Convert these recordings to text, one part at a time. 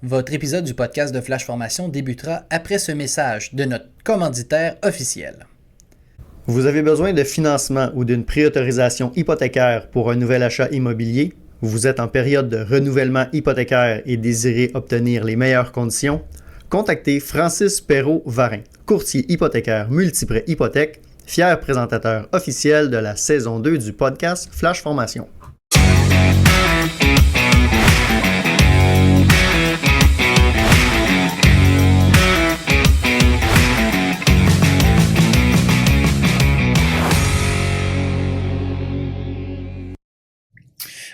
Votre épisode du podcast de Flash Formation débutera après ce message de notre commanditaire officiel. Vous avez besoin de financement ou d'une préautorisation hypothécaire pour un nouvel achat immobilier? Vous êtes en période de renouvellement hypothécaire et désirez obtenir les meilleures conditions? Contactez Francis Perrault-Varin, courtier hypothécaire Multiprêt Hypothèque, fier présentateur officiel de la saison 2 du podcast Flash Formation.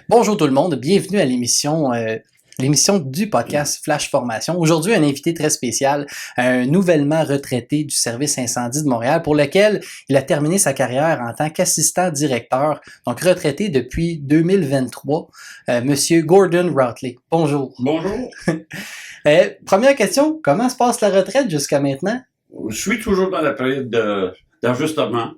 Bonjour tout le monde, bienvenue à l'émission du podcast Flash Formation. Aujourd'hui, un invité très spécial, un nouvellement retraité du service incendie de Montréal pour lequel il a terminé sa carrière en tant qu'assistant directeur, donc retraité depuis 2023, Monsieur Gordon Routley. Bonjour. Bonjour. Première question, comment se passe la retraite jusqu'à maintenant? Je suis toujours dans la période d'ajustement.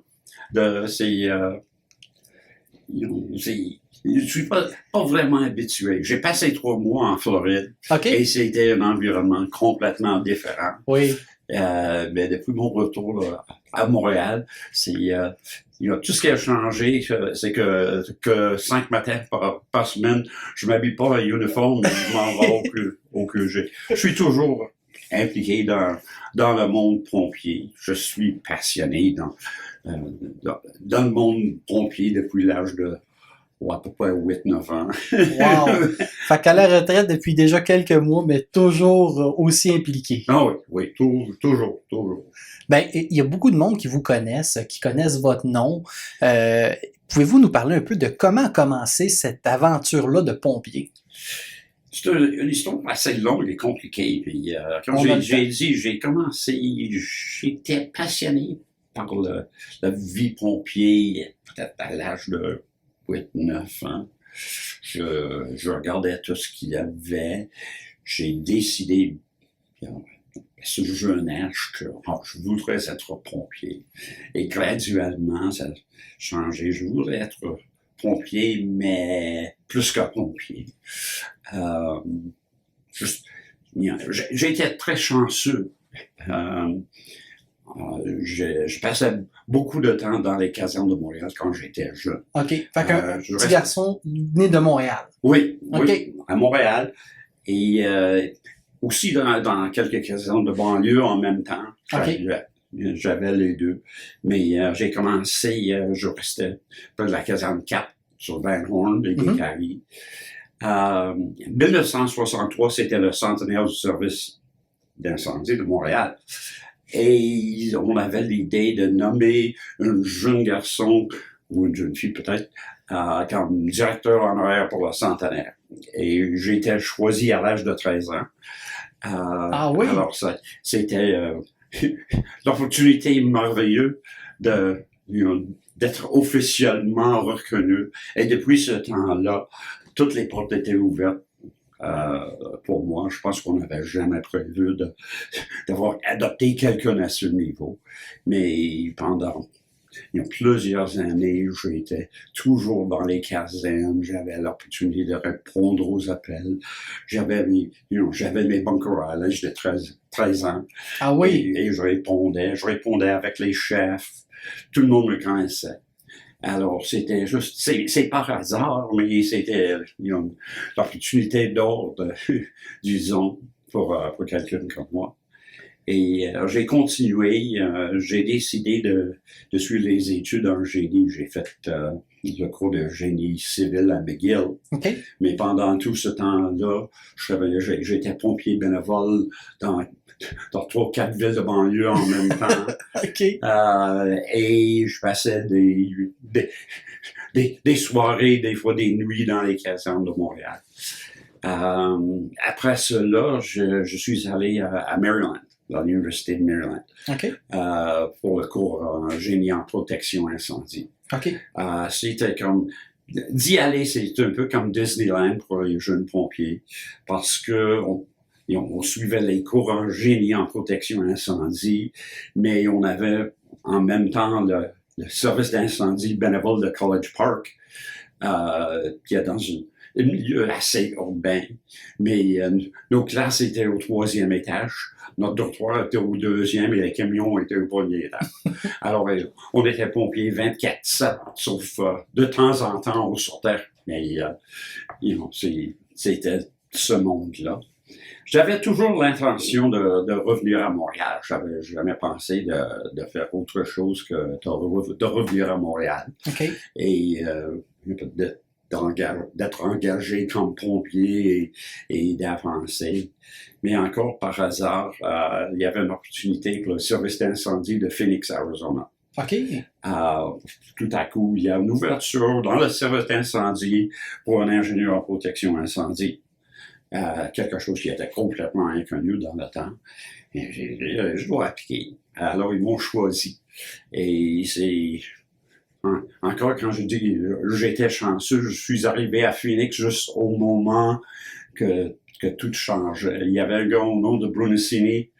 Je suis pas vraiment habitué. J'ai passé 3 mois en Floride. OK. Et c'était un environnement complètement différent. Oui. Mais depuis mon retour là, à Montréal, tout ce qui a changé, c'est que 5 matins par semaine, je m'habille pas en uniforme, mais je m'en vais au QG. Je suis toujours impliqué dans le monde pompier. Je suis passionné dans le monde pompier depuis l'âge de à peu près 8-9 ans. Wow! Fait qu'à la retraite depuis déjà quelques mois, mais toujours aussi impliqué. Ah oui, toujours. Ben, il y a beaucoup de monde qui vous connaissent, qui connaissent votre nom. Pouvez-vous nous parler un peu de comment a commencé cette aventure-là de pompier? C'est une histoire assez longue et compliquée. Puis, quand j'ai commencé, j'étais passionné par la vie pompier, peut-être à l'âge de 8-9 ans. Je regardais tout ce qu'il y avait. J'ai décidé, à ce jeune âge, que je voudrais être pompier. Et graduellement, ça a changé. Je voudrais être pompier, mais plus que pompier. J'ai été très chanceux. Je passais beaucoup de temps dans les casernes de Montréal quand j'étais jeune. OK. Fait qu'un petit garçon né de Montréal. Oui, OK. Oui, à Montréal. Et aussi dans quelques casernes de banlieue en même temps. OK. J'avais les deux. Mais j'ai commencé, je restais près de la caserne 4 sur Van Horn, de Guécarie. 1963, c'était le centenaire du service d'incendie de Montréal. Et on avait l'idée de nommer un jeune garçon, ou une jeune fille peut-être, comme directeur honoraire pour le centenaire. Et j'ai été choisi à l'âge de 13 ans. Ah oui? Alors, c'était l'opportunité merveilleuse d'être officiellement reconnu. Et depuis ce temps-là, toutes les portes étaient ouvertes. Pour moi, je pense qu'on n'avait jamais prévu d'avoir adopté quelqu'un à ce niveau. Mais pendant plusieurs années, j'étais toujours dans les casernes, j'avais l'opportunité de répondre aux appels. J'avais mes bunkers à l'âge de 13 ans. Ah oui? Et je répondais avec les chefs. Tout le monde me connaissait. Alors, c'était juste, c'est par hasard, mais c'était l'opportunité d'or, disons, pour quelqu'un comme moi. Et j'ai continué, j'ai décidé de suivre les études en génie. J'ai fait le cours de génie civil à McGill. OK. Mais pendant tout ce temps-là, j'étais pompier bénévole dans 3-4 villes de banlieue en même temps. OK. Et je passais des soirées, des fois des nuits dans les casernes de Montréal. Après cela, je suis allé à Maryland, à l'Université de Maryland, OK. pour le cours en génie en protection incendie. OK. C'était comme d'y aller, c'est un peu comme Disneyland pour les jeunes pompiers, parce que on suivait les cours en génie en protection incendie, mais on avait en même temps le service d'incendie bénévole de College Park, qui est dans milieu assez urbain, mais nos classes étaient au 3e étage. Notre dortoir était au 2e et les camions étaient au 1er étage. Alors, on était pompiers 24/7, sauf de temps en temps, on sortait. Mais, c'était ce monde-là. J'avais toujours l'intention de revenir à Montréal. J'avais jamais pensé de faire autre chose que de revenir à Montréal. Okay. Et d'être engagé comme pompier et d'avancer. Mais encore par hasard, il y avait une opportunité pour le service d'incendie de Phoenix, Arizona. OK. Tout à coup, il y a une ouverture dans le service d'incendie pour un ingénieur en protection incendie. Quelque chose qui était complètement inconnu dans le temps. Et je dois appliquer. Alors, ils m'ont choisi. Et c'est... Encore quand je dis j'étais chanceux, je suis arrivé à Phoenix juste au moment que tout changeait. Il y avait un gars au nom de Brunissini.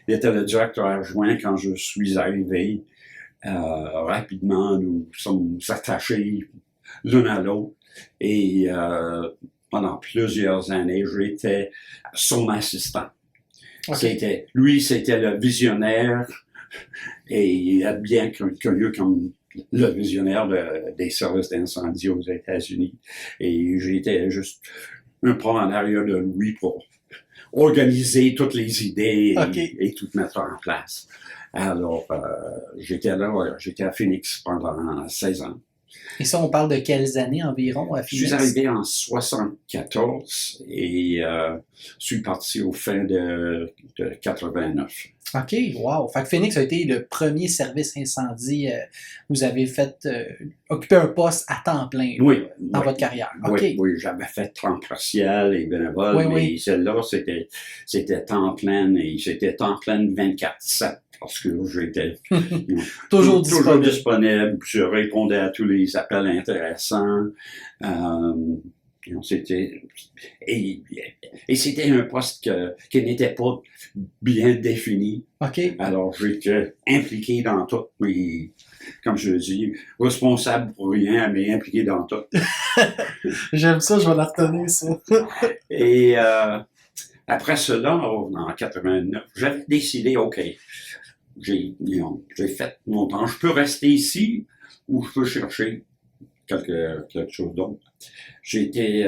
Il était le directeur adjoint quand je suis arrivé. Rapidement, nous sommes attachés l'un à l'autre. Et pendant plusieurs années, j'étais son assistant. Okay. C'était le visionnaire et il a bien connu comme le visionnaire des services d'incendie aux États-Unis. Et j'étais juste un pas en arrière de lui pour organiser toutes les idées et tout mettre en place. Alors, j'étais à Phoenix pendant 16 ans. Et ça, on parle de quelles années environ à Phoenix? Je suis arrivé en 74 et suis parti au fin de 89. OK, wow. Fait que Phoenix a été le premier service incendie. Vous avez fait occuper un poste à temps plein dans votre carrière. Okay. Oui, j'avais fait temps partiel et bénévole, mais celle-là, c'était temps plein et c'était temps plein 24/7. Parce que j'étais toujours disponible, je répondais à tous les appels intéressants. C'était un poste qui n'était pas bien défini. Okay. Alors j'étais impliqué dans tout, mais comme je le dis, responsable pour rien, mais impliqué dans tout. J'aime ça, je vais la retenir ça. Et après cela, en 89, j'avais décidé, OK. J'ai fait mon temps. Je peux rester ici ou je peux chercher quelque chose d'autre. J'ai été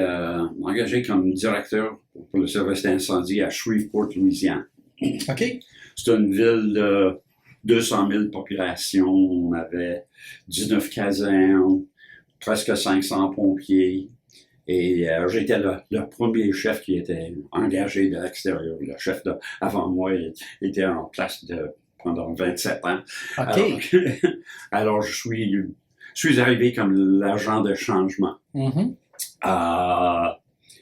engagé comme directeur pour le service d'incendie à Shreveport, Louisiane. OK. C'est une ville de 200 000 populations. On avait 19 casernes, presque 500 pompiers. Et j'étais le premier chef qui était engagé de l'extérieur. Le chef avant moi était en place pendant 27 ans. Okay. Alors je suis arrivé comme l'agent de changement. Mm-hmm.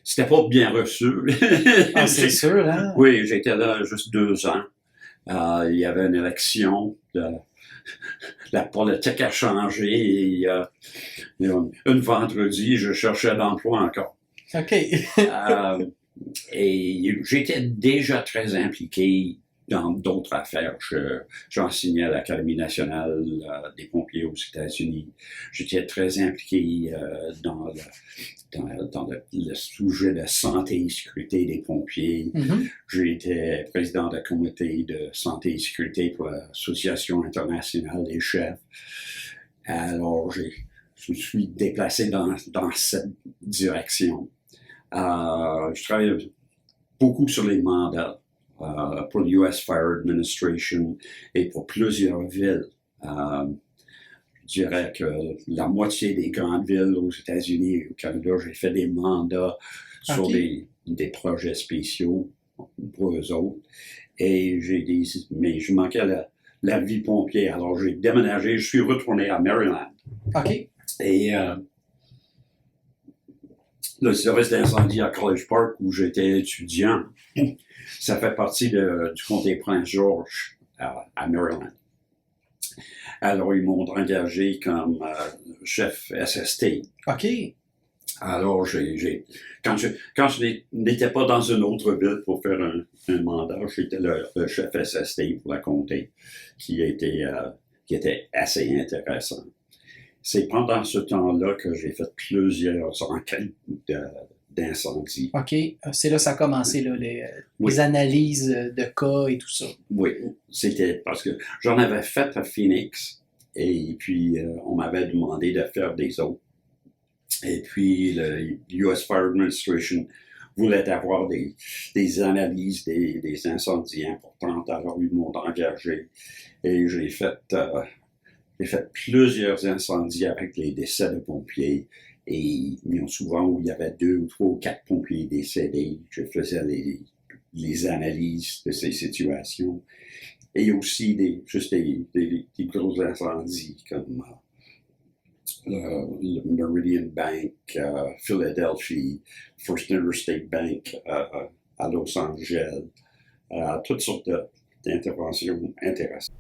C'était pas bien reçu. C'est sûr, hein? Oui, j'étais là juste 2 ans. Il y avait une élection. La politique a changé et un vendredi, je cherchais l'emploi encore. OK. Et j'étais déjà très impliqué dans d'autres affaires. J'enseignais à l'Académie nationale des pompiers aux États-Unis. J'étais très impliqué dans le sujet de santé et sécurité des pompiers. Mm-hmm. J'étais président du comité de santé et sécurité pour l'Association internationale des chefs. Alors, je me suis déplacé dans cette direction. Je travaille beaucoup sur les mandats. Pour l'US Fire Administration et pour plusieurs villes. Je dirais que la moitié des grandes villes aux États-Unis et au Canada, j'ai fait des mandats sur des projets spéciaux pour eux autres. Et mais je manquais la vie pompier. Alors j'ai déménagé, je suis retourné à Maryland. OK. Et le service d'incendie à College Park où j'étais étudiant, ça fait partie du comté Prince-George à Maryland. Alors, ils m'ont engagé comme chef SST. OK. Alors, quand je n'étais pas dans une autre ville pour faire un mandat, j'étais le chef SST pour la comté, qui était assez intéressant. c'est pendant ce temps-là que j'ai fait plusieurs enquêtes d'incendie. OK. C'est là que ça a commencé, là, Oui. les analyses de cas et tout ça. Oui, c'était parce que j'en avais fait à Phoenix et puis on m'avait demandé de faire des autres. Et puis le US Fire Administration voulait avoir des analyses des incendies importantes, alors ils m'ont engagé et j'ai fait plusieurs incendies avec les décès de pompiers. Et souvent où il y avait 2 ou 3 ou 4 pompiers décédés, je faisais les analyses de ces situations. Et aussi des gros incendies comme le Meridian Bank, Philadelphie, First Interstate Bank à Los Angeles, toutes sortes d'interventions intéressantes.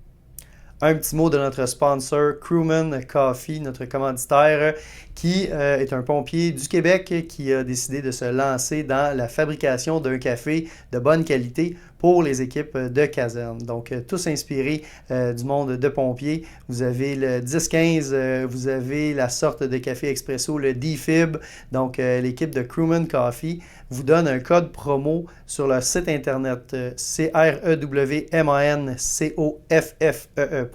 Un petit mot de notre sponsor, Crewman Coffee, notre commanditaire, qui est un pompier du Québec qui a décidé de se lancer dans la fabrication d'un café de bonne qualité pour les équipes de caserne. Donc, tous inspirés du monde de pompiers. Vous avez le 10-15, vous avez la sorte de café expresso, le D-Fib. Donc, l'équipe de Crewman Coffee vous donne un code promo sur leur site internet crewmancoffee.com.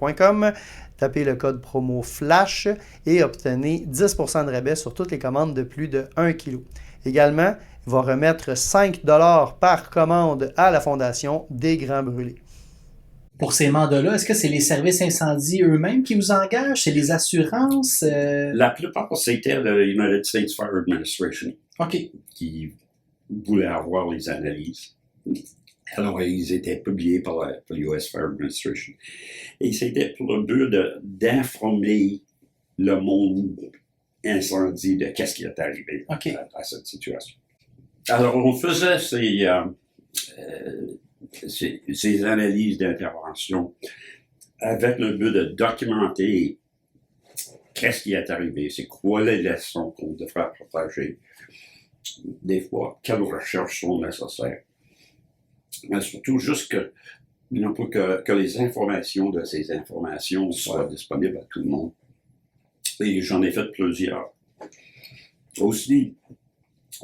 Tapez le code promo FLASH et obtenez 10% de rabais sur toutes les commandes de plus de 1 kg. Également, il va remettre 5 $ par commande à la Fondation des Grands Brûlés. Pour ces mandats-là, est-ce que c'est les services incendies eux-mêmes qui vous engagent? C'est les assurances? La plupart, c'était le United States Fire Administration qui voulait avoir les analyses. Alors, ils étaient publiés par la US Fire Administration. Et c'était pour le but d'informer le monde incendie de qu'est-ce qui est arrivé à cette situation. Alors, on faisait ces analyses d'intervention avec le but de documenter qu'est-ce qui est arrivé, c'est quoi les leçons qu'on devrait partager, des fois, quelles recherches sont nécessaires. Mais surtout, juste pour que les informations de ces informations soient disponibles à tout le monde. Et j'en ai fait plusieurs. Aussi,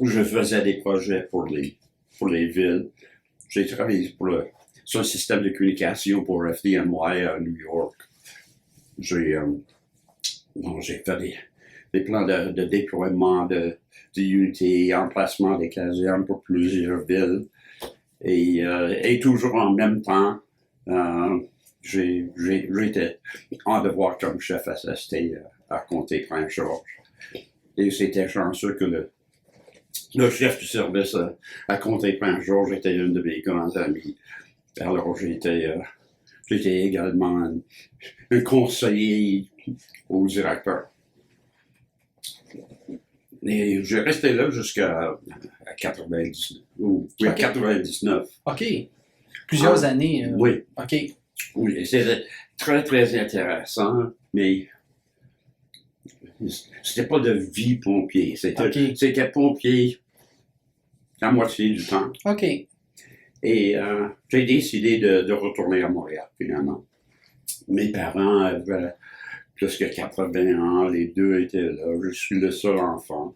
je faisais des projets pour les villes. J'ai travaillé sur un système de communication pour FDNY à New York. J'ai fait des plans de déploiement d'unités, emplacement des casernes pour plusieurs villes. Et toujours en même temps, j'étais en devoir comme chef assisté à Comté Prince-Georges. Et c'était chanceux que le chef du service à Comté Prince-Georges était un de mes grands amis. Alors j'étais également un conseiller au directeur. Et je restais là jusqu'à 99. OK. Plusieurs années. Oui. OK. Oui, c'était très, très intéressant, mais c'était pas de vie pompier. C'était pompier la moitié du temps. OK. Et j'ai décidé de retourner à Montréal, finalement. Mes parents avaient plus que 80 ans, les deux étaient là. Je suis le seul enfant.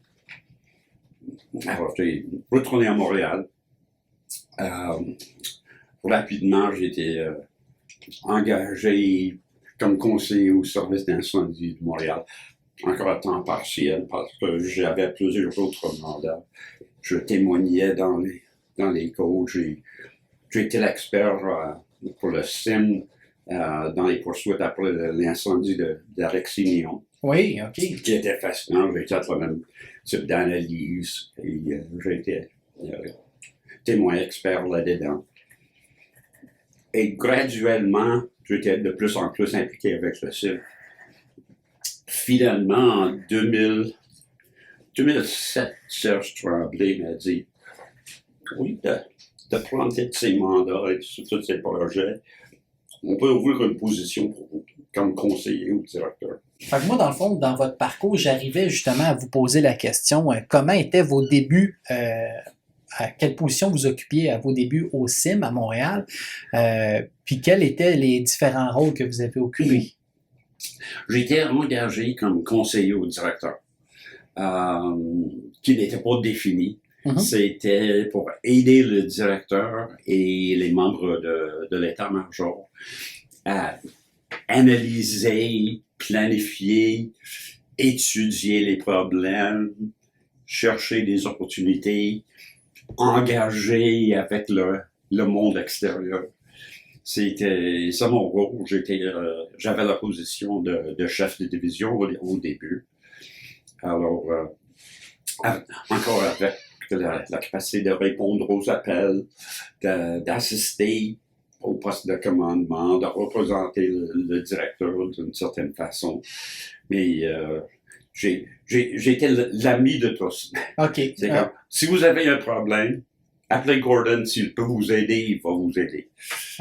Alors, j'ai retourné à Montréal. Rapidement, j'ai été engagé comme conseiller au service d'incendie de Montréal, encore à temps partiel, parce que j'avais plusieurs autres mandats. Je témoignais dans les codes. J'ai été l'expert pour le CIM dans les poursuites après l'incendie d'Alexis-Nyon. Oui, OK. Qui était fascinant. J'ai fait le même type d'analyse et j'ai été témoin expert là-dedans. Et graduellement, j'étais de plus en plus impliqué avec le CIM. Finalement, en 2007, Serge Tremblay m'a dit « Oui, de prendre ces mandats et tous ces projets, on peut ouvrir une position comme conseiller ou directeur. » Fait que moi, dans le fond, dans votre parcours, j'arrivais justement à vous poser la question, comment étaient vos débuts, à quelle position vous occupiez à vos débuts au CIM à Montréal, puis quels étaient les différents rôles que vous avez occupés? J'étais engagé comme conseiller au directeur, qui n'était pas défini. C'était pour aider le directeur et les membres de l'état-major à analyser, planifier, étudier les problèmes, chercher des opportunités, engager avec le monde extérieur. C'était ça mon rôle. J'avais la position de chef de division au début. Alors, encore avec la capacité de répondre aux appels, d'assister au poste de commandement, de représenter le directeur d'une certaine façon. Mais j'étais l'ami de tous. OK. C'est comme, si vous avez un problème, appelez Gordon, s'il peut vous aider, il va vous aider.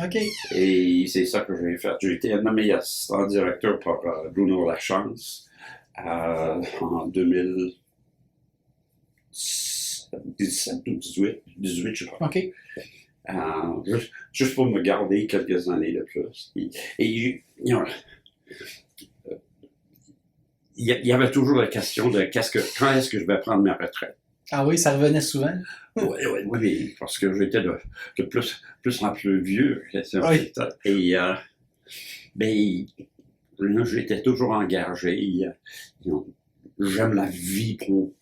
OK. Et c'est ça que j'ai fait. J'ai été nommé assistant directeur par Bruno Lachance en 2017 ou 18 je crois. OK. Juste pour me garder quelques années de plus. Il y avait toujours la question de quand est-ce que je vais prendre ma retraite. Ah oui, ça revenait souvent? Oui, parce que j'étais de plus en plus vieux. Oui. Et j'étais toujours engagé. J'aime la vie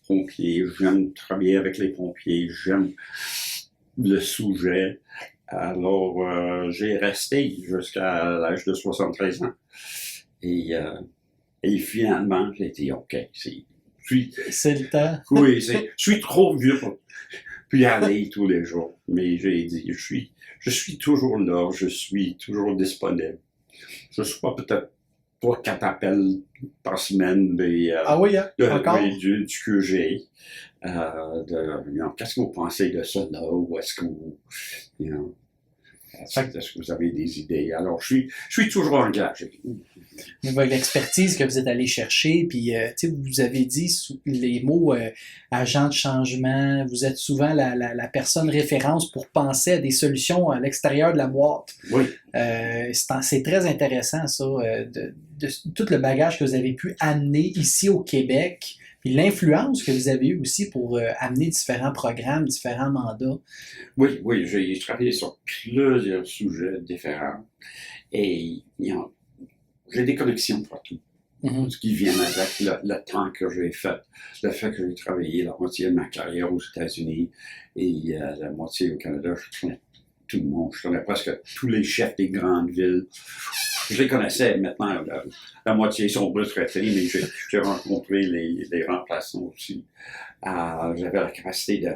pompier, j'aime travailler avec les pompiers, j'aime le sujet. Alors, j'ai resté jusqu'à l'âge de 73 ans. Et finalement, j'ai dit, OK, c'est le temps. Oui, je suis trop vieux pour y aller tous les jours. Mais j'ai dit, je suis toujours là, je suis toujours disponible. Je sois peut-être 3-4 appels par semaine encore? Du QG. Qu'est-ce que vous pensez de ça là? Ou est-ce que est-ce que vous avez des idées? Alors, je suis toujours engagé. L'expertise que vous êtes allé chercher, puis vous avez dit les mots agent de changement, vous êtes souvent la personne référence pour penser à des solutions à l'extérieur de la boîte. Oui. C'est très intéressant, ça, de tout le bagage que vous avez pu amener ici au Québec, puis l'influence que vous avez eue aussi pour amener différents programmes, différents mandats. Oui, j'ai travaillé sur plusieurs sujets différents. Et j'ai des connexions partout. Ce qui vient avec le temps que j'ai fait, le fait que j'ai travaillé la moitié de ma carrière aux États-Unis et la moitié au Canada. Je connais tout le monde. Je connais presque tous les chefs des grandes villes. Je les connaissais maintenant. La moitié sont retraités, mais j'ai rencontré les remplaçants aussi. J'avais la capacité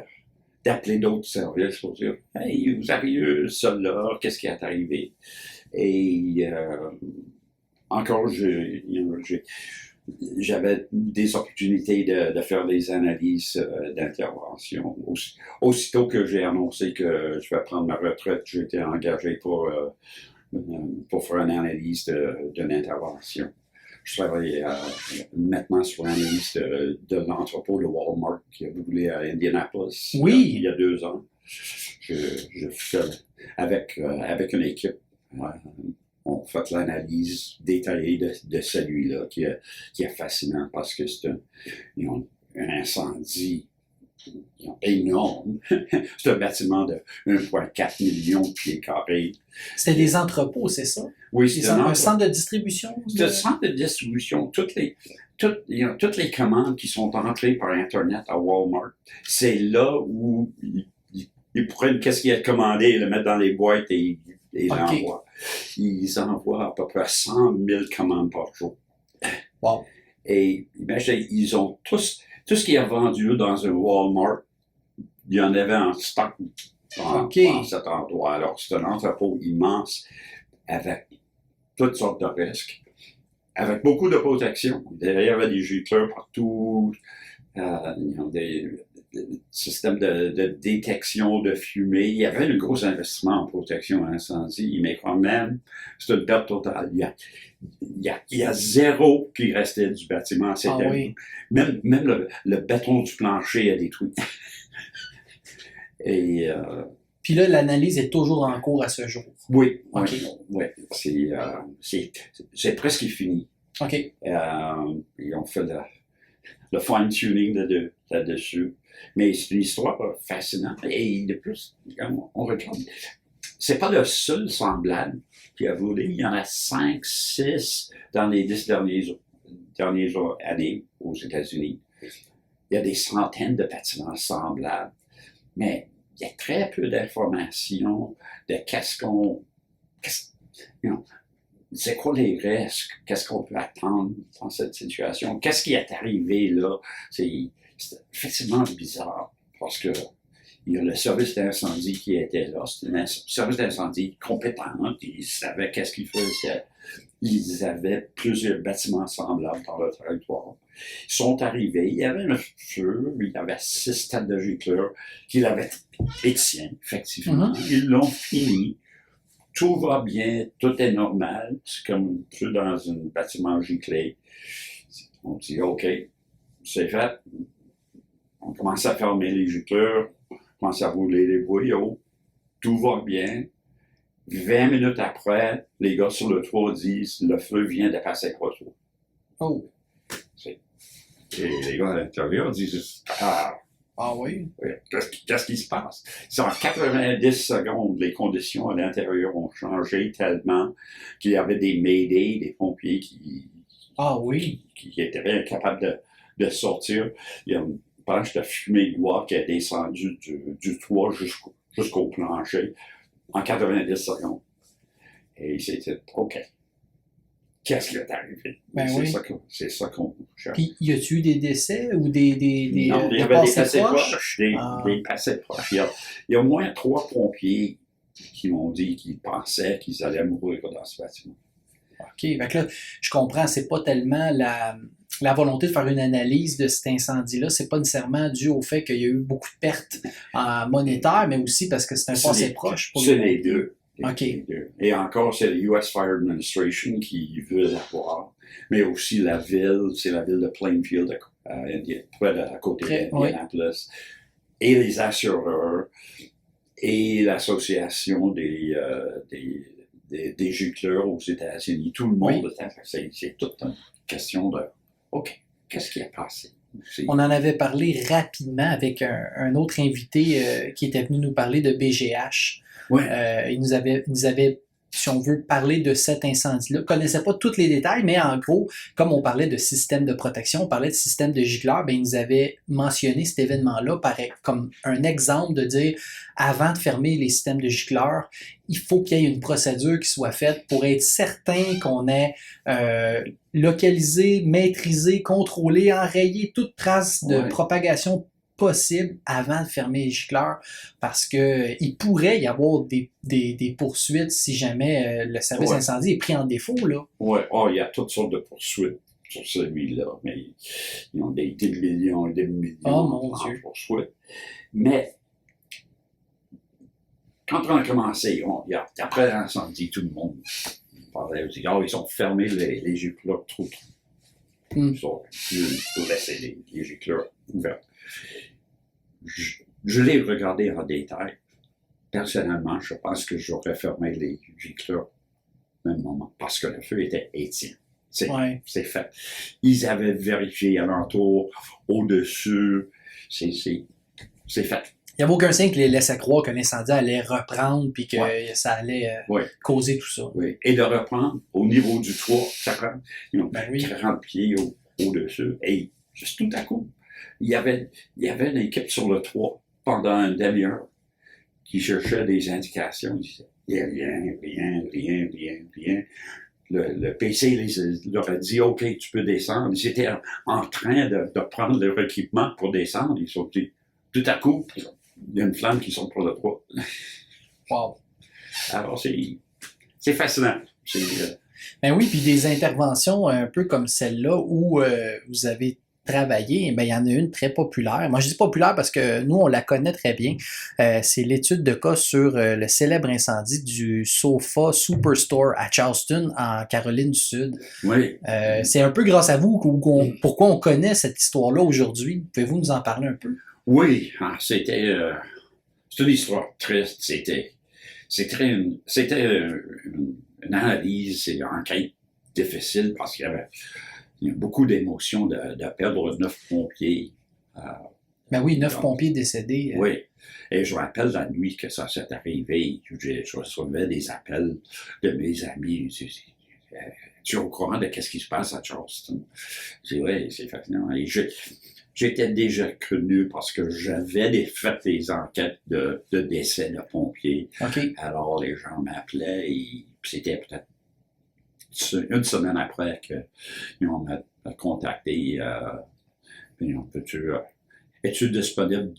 d'appeler d'autres services pour dire « Hey, vous avez eu ça là, qu'est-ce qui est arrivé? » Et encore, j'avais des opportunités de faire des analyses d'intervention. Aussitôt que j'ai annoncé que je vais prendre ma retraite, j'ai été engagé pour faire une analyse d'une intervention. Je travaille maintenant sur l'analyse de l'entrepôt de Walmart qui a brûlé à Indianapolis il y a 2 ans. Je fais avec une équipe. On fait l'analyse détaillée de celui-là qui est fascinant parce que c'est un incendie énorme. C'est un bâtiment de 1,4 million de pieds carrés. C'était des entrepôts, c'est ça? Oui, c'est un centre de distribution? C'est un centre de distribution. Toutes les commandes qui sont entrées par Internet à Walmart, c'est là où ils prennent qu'est-ce qui est commandé, le mettre dans les boîtes et l'envoient. Ils envoient à peu près 100 000 commandes par jour. Wow. Et imaginez, ils ont tout ce qui est vendu dans un Walmart, il y en avait en stock dans cet endroit. Alors, c'est un entrepôt immense avec toutes sortes de risques, avec beaucoup de protection. Derrière, il y avait des gicleurs partout, des systèmes de détection de fumée. Il y avait un gros investissement en protection à incendie, mais quand même, c'est une perte totale. Il y a zéro qui restait du bâtiment. Même le béton du plancher a détruit. Et puis là, l'analyse est toujours en cours à ce jour. Oui, okay. oui. C'est presque fini. OK. Ils ont fait le fine-tuning là-dessus. Mais c'est une histoire fascinante. Et de plus, on regarde. C'est pas le seul semblable qui a volé. Il y en a 5, 6 dans les 10 dernières années aux États-Unis. Il y a des centaines de bâtiments semblables. Mais il y a très peu d'informations de c'est quoi les risques, qu'est-ce qu'on peut attendre dans cette situation, qu'est-ce qui est arrivé là. C'est effectivement bizarre parce que il y a le service d'incendie qui était là. C'était un service d'incendie compétent. Ils savaient qu'est-ce qu'ils faisaient. Ils avaient plusieurs bâtiments semblables dans le territoire. Ils sont arrivés. Il y avait un feu. Il y avait 6 têtes de gicleurs qui l'avaient éteint, effectivement. Ils l'ont fini. Tout va bien. Tout est normal. C'est comme un peu dans un bâtiment giclé. On dit, OK, c'est fait. On commence à fermer les gicleurs. On commence à rouler les boyaux, tout va bien. 20 minutes après, les gars sur le toit disent le feu vient de passer croix. Oh. Et les gars à l'intérieur disent Oui? Qu'est-ce qui se passe? C'est en 90 secondes, les conditions à l'intérieur ont changé tellement qu'il y avait des mayday, des pompiers qui étaient incapables de sortir. Il y a une branche de fumée de bois qui est descendue du toit jusqu'au plancher en 90 secondes. Et c'était OK. Qu'est-ce qui est arrivé? C'est ça qu'on cherche. Puis, y a-tu eu des décès ou Non, il y avait des passés proches. Des passés proches. Il y a au moins 3 pompiers qui m'ont dit qu'ils pensaient qu'ils allaient mourir dans ce bâtiment. OK. Fait que là, je comprends, c'est pas tellement la volonté de faire une analyse de cet incendie-là, c'est pas nécessairement dû au fait qu'il y a eu beaucoup de pertes monétaires, mais aussi parce que c'est un passé proche. C'est les deux. OK. Et encore, c'est le US Fire Administration qui veut avoir, mais aussi la ville, c'est la ville de Plainfield, près à côté d'Indianapolis, et les assureurs, et l'association des gicleurs aux États-Unis. Tout le monde, c'est toute une question de OK, qu'est-ce qui a passé? On en avait parlé rapidement avec un autre invité qui était venu nous parler de BGH. Ouais. Il nous avait, si on veut, parler de cet incendie-là. On ne connaissait pas tous les détails, mais en gros, comme on parlait de système de protection, on parlait de système de gicleurs, il nous avait mentionné cet événement-là comme un exemple de dire, avant de fermer les systèmes de gicleurs, il faut qu'il y ait une procédure qui soit faite pour être certain qu'on ait localisé, maîtrisé, contrôlé, enrayé toute trace de propagation possible avant de fermer les gicleurs parce que il pourrait y avoir des poursuites si jamais le service incendie est pris en défaut, là. Oui, il y a toutes sortes de poursuites sur celui-là, mais ils ont des millions et des millions de poursuites. Mais quand on a commencé, après l'incendie, tout le monde parlait, ils ont fermé les gicleurs trop. Ils ont laissé les gicleurs ouverts. Je l'ai regardé en détail. Personnellement, je pense que j'aurais fermé les gicleurs au même moment parce que le feu était éteint. C'est fait. Ils avaient vérifié alentour, au-dessus. C'est fait. Il n'y avait aucun signe qui les laissait croire que l'incendie allait reprendre puis que ça allait causer tout ça. Oui. Et de reprendre au niveau du toit, ça prend 40 pieds au-dessus. Et juste tout à coup, il y avait une équipe sur le toit pendant une demi-heure qui cherchait des indications. Il disait, rien. Le PC leur a dit, OK, tu peux descendre. Ils étaient en train de prendre leur équipement pour descendre. Ils sont dit, tout à coup, il y a une flamme qui sort pour le toit. Wow. Alors, c'est fascinant. Ben oui, puis des interventions un peu comme celle-là où vous avez travaillé, il y en a une très populaire. Moi, je dis populaire parce que nous, on la connaît très bien. C'est l'étude de cas sur le célèbre incendie du Sofa Superstore à Charleston, en Caroline du Sud. Oui. C'est un peu grâce à vous pourquoi on connaît cette histoire-là aujourd'hui. Pouvez-vous nous en parler un peu? Oui, c'était une histoire triste. C'était une analyse et une enquête difficile parce qu'il y a beaucoup d'émotions de perdre 9 pompiers. Ben oui, 9 pompiers décédés. Oui. Et je me rappelle la nuit que ça s'est arrivé. Je recevais des appels de mes amis. Tu es au courant de ce qui se passe à Charleston? J'ai dit, oui, c'est fascinant. Et j'étais déjà connu parce que j'avais fait des enquêtes de décès de pompiers. Okay. Alors, les gens m'appelaient et c'était peut-être une semaine après qu'ils m'ont contacté. Es-tu disponible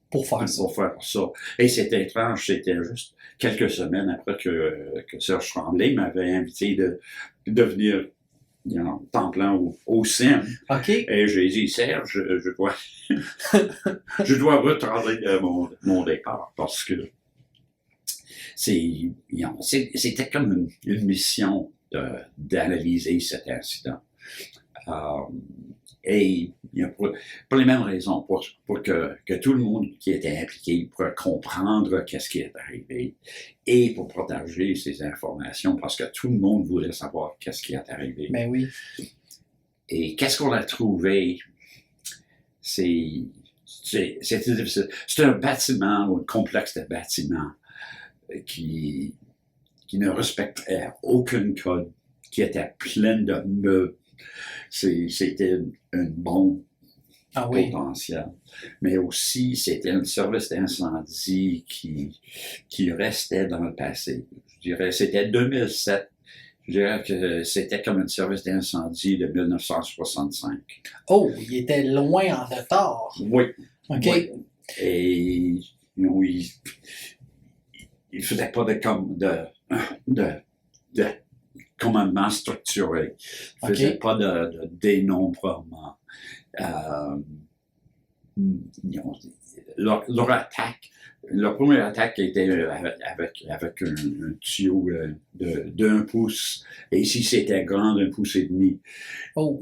pour faire ça? Et c'était étrange, c'était juste quelques semaines après que Serge Tremblay m'avait invité de venir temps plein au CIM. OK. Et j'ai dit, Serge, je dois retarder mon départ parce que c'était comme une mission d'analyser cet incident. Et pour les mêmes raisons, pour que tout le monde qui était impliqué puisse comprendre qu'est-ce qui est arrivé et pour partager ces informations parce que tout le monde voulait savoir qu'est-ce qui est arrivé. Ben oui. Et qu'est-ce qu'on a trouvé? C'était difficile. C'est un bâtiment ou un complexe de bâtiments qui ne respectait aucun code, qui était plein de meubles. C'était une bombe potentielle. Mais aussi, c'était un service d'incendie qui restait dans le passé. Je dirais, c'était 2007. Je dirais que c'était comme un service d'incendie de 1965. Oh, il était loin en retard. Oui. OK. Oui. Et il ne faisait pas de commandement structuré. Il ne faisait pas de dénombrement. Leur attaque, leur première attaque était avec un tuyau d'un pouce. Et si c'était grand, d'un pouce et demi,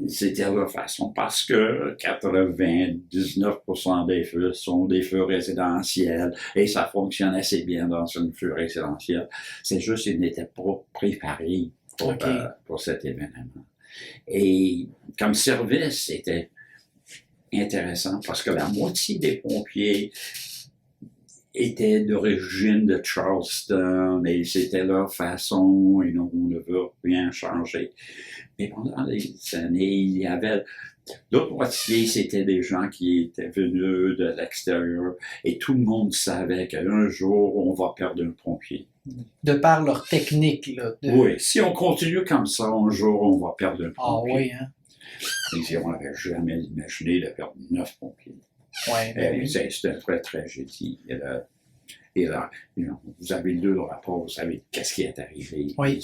c'était leur façon. Parce que 99% des feux sont des feux résidentiels et ça fonctionne assez bien dans un feu résidentiel. C'est juste qu'ils n'étaient pas préparés pour cet événement. Et comme service, c'était intéressant parce que la moitié des pompiers étaient d'origine de Charleston et c'était leur façon et on ne veut rien changer. Mais pendant les années, il y avait l'autre moitié, c'était des gens qui étaient venus de l'extérieur et tout le monde savait qu'un jour, on va perdre un pompier. De par leur technique, là. Oui, si on continue comme ça, un jour, on va perdre un pompier. Ah oui, hein? Et on n'avait jamais imaginé de perdre 9 pompiers. Oui. C'est une vraie tragédie. Et là, vous avez lu le rapport, vous savez qu'est-ce qui est arrivé. Oui.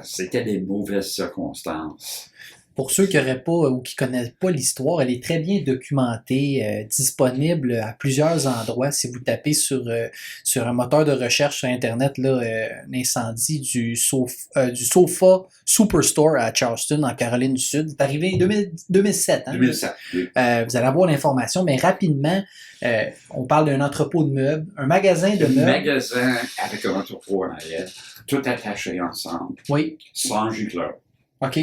C'était des mauvaises circonstances. Pour ceux qui n'auraient pas ou qui ne connaissent pas l'histoire, elle est très bien documentée, disponible à plusieurs endroits. Si vous tapez sur un moteur de recherche sur Internet, là, l'incendie du Sofa Superstore à Charleston, en Caroline du Sud. C'est arrivé en 2007. Hein, 2007, oui. Vous allez avoir l'information, mais rapidement, on parle d'un entrepôt de meubles, un magasin de meubles. Un magasin avec un entrepôt en arrière, tout attaché ensemble. Oui. Sans gicleur. OK.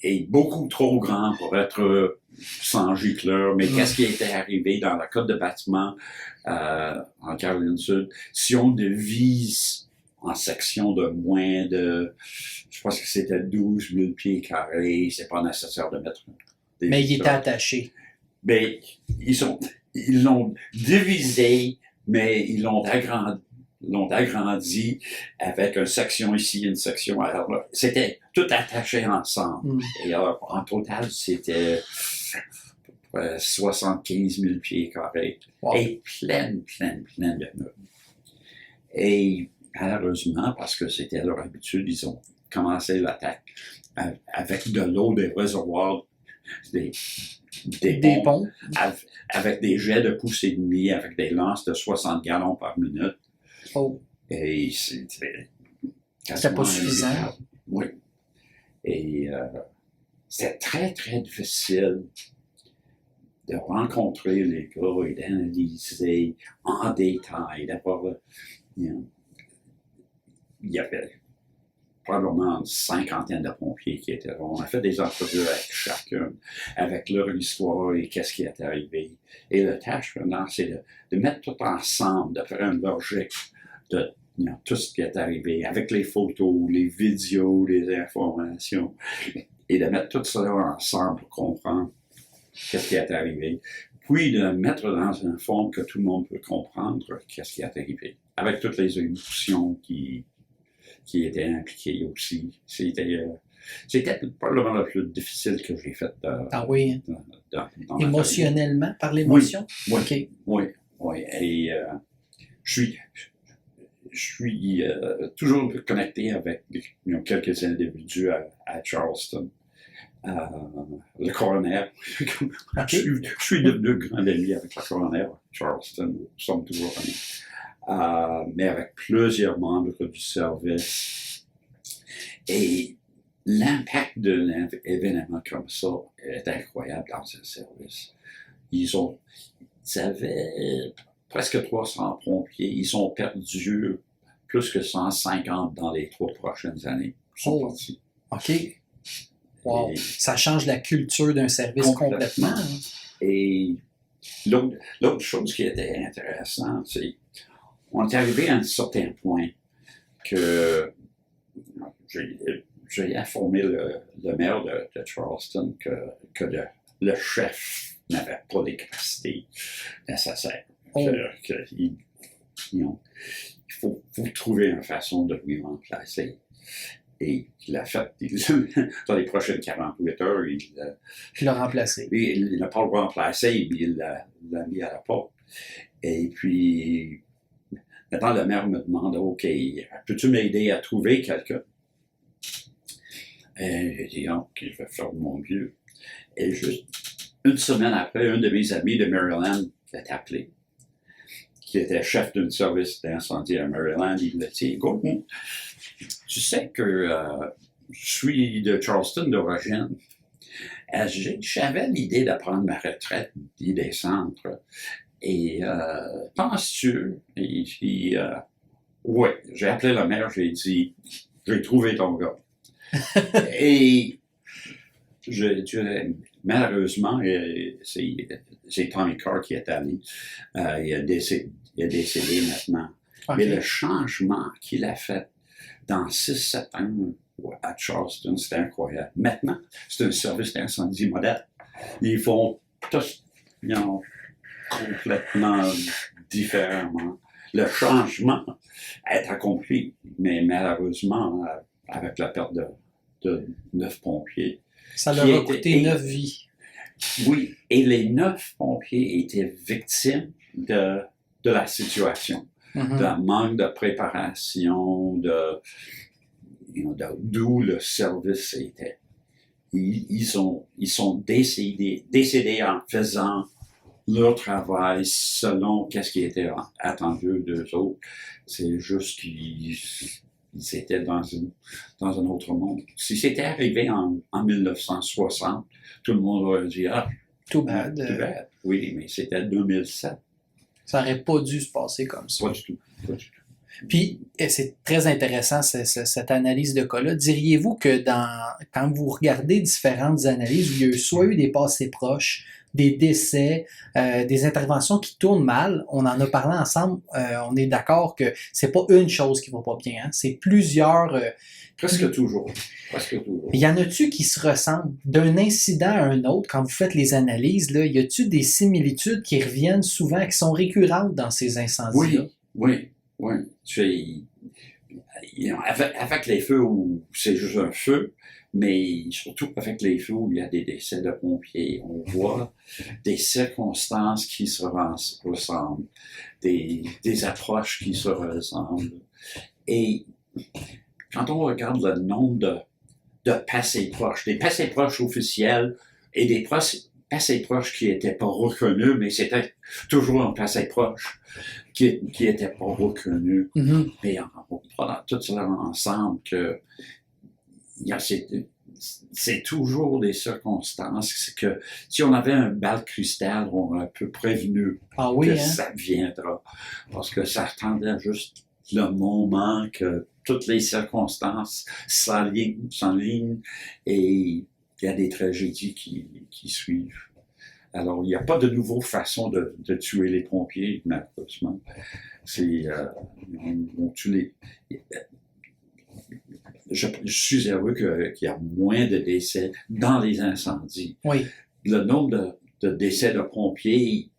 Et beaucoup trop grand pour être sans gicleur. Mais qu'est-ce qui était arrivé dans la côte de bâtiment en Caroline du Sud? Si on divise en sections de moins de, je pense que c'était 12 000 pieds carrés, c'est pas nécessaire de mettre des Mais il gicleurs. était attaché. Ben, ils l'ont divisé, mais ils l'ont agrandi avec une section ici, une section là. C'était tout attaché ensemble. Et alors, en total, c'était 75 000 pieds carrés. Wow. Et plein de meubles. Et malheureusement, parce que c'était leur habitude, ils ont commencé l'attaque avec de l'eau des réservoirs, des ponts. Avec des jets de pouce et demi, avec des lances de 60 gallons par minute. Oh. Et c'était pas suffisant. Oui. Et c'était très, très difficile de rencontrer les gars et d'analyser en détail. D'abord, il y avait probablement une cinquantaine de pompiers qui étaient là. On a fait des entrevues avec chacun, avec leur histoire et qu'est-ce qui est arrivé. Et la tâche maintenant, c'est de mettre tout ensemble, de faire une logique de tout ce qui est arrivé, avec les photos, les vidéos, les informations, et de mettre tout ça ensemble pour comprendre qu'est-ce qui est arrivé. Puis de le mettre dans une forme que tout le monde peut comprendre qu'est-ce qui est arrivé, avec toutes les émotions qui étaient impliquées aussi. C'était probablement le plus difficile que j'ai fait. Ah oui? Dans émotionnellement, par l'émotion? Oui, oui. Et je suis toujours connecté avec quelques individus à Charleston. Le coroner. Je suis devenu grand ami avec le coroner à Charleston. Nous sommes toujours amis. Mais avec plusieurs membres du service. Et l'impact d'un événement comme ça est incroyable dans ce service. Ils avaient presque 300 pompiers. Ils ont perdu plus que 150 dans les 3 prochaines années. Ils sont partis. OK. Wow. Et ça change la culture d'un service complètement. Et l'autre chose qui était intéressante, c'est qu'on est arrivé à un certain point que j'ai informé le maire de Charleston que le chef n'avait pas les capacités nécessaires. Il faut trouver une façon de lui remplacer. Et il a fait, dans les prochaines 48 heures, il l'a remplacé. Il n'a pas le remplacé, mais il l'a mis à la porte. Et puis, maintenant, le maire me demande, OK, peux-tu m'aider à trouver quelqu'un? Et j'ai dit, OK, je vais faire de mon mieux. Et juste une semaine après, un de mes amis de Maryland m'a appelé, qui était chef d'un service d'incendie à Maryland. Il m'a dit, Gordon, tu sais que je suis de Charleston d'origine. J'avais l'idée de prendre ma retraite des centres. Et penses-tu? Et puis, oui, j'ai appelé le maire, j'ai dit, j'ai trouvé ton gars. Et malheureusement, c'est Tommy Carr qui est allé. Il est décédé maintenant. Okay. Mais le changement qu'il a fait dans 6-7 ans à Charleston, c'était incroyable. Maintenant, c'est un service d'incendie modèle. Ils font tous complètement différemment. Le changement est accompli, mais malheureusement, avec la perte de 9 pompiers. Ça leur a coûté 9 vies. Oui, et les 9 pompiers étaient victimes de la situation. D'un manque de préparation, d'où le service était. Ils sont décédés en faisant leur travail selon qu'est-ce qui était attendu d'eux autres. C'est juste qu'ils étaient dans un autre monde. Si c'était arrivé en 1960, tout le monde aurait dit « Ah, too bad. Too bad. » Oui, mais c'était 2007. Ça n'aurait pas dû se passer comme ça. Pas du tout. Puis, c'est très intéressant cette analyse de cas-là. Diriez-vous que quand vous regardez différentes analyses où il y a soit eu des passés proches, des décès, des interventions qui tournent mal, on en a parlé ensemble, on est d'accord que c'est pas une chose qui va pas bien, hein? C'est plusieurs... Presque toujours. Il y en a-tu qui se ressemblent d'un incident à un autre quand vous faites les analyses? Là, y a-tu des similitudes qui reviennent souvent, qui sont récurrentes dans ces incendies-là? Oui. Avec les feux où c'est juste un feu, mais surtout avec les feux où il y a des décès de pompiers, on voit des circonstances qui se ressemblent, des approches qui se ressemblent. Et quand on regarde le nombre de passés proches, des passés proches officiels et des passés proches qui n'étaient pas reconnus, mais c'était toujours un passé proche qui n'était pas reconnu. Mm-hmm. Mais on prend tout cela ensemble que c'est toujours des circonstances que si on avait un bal de cristal, on aurait un peu prévenu que ça viendra. Parce que ça tendait juste le moment que toutes les circonstances s'enlignent et il y a des tragédies qui suivent. Alors, il n'y a pas de nouvelle façon de tuer les pompiers, malheureusement. On tue les... Je suis heureux qu'il y a moins de décès dans les incendies. Oui. Le nombre de décès de pompiers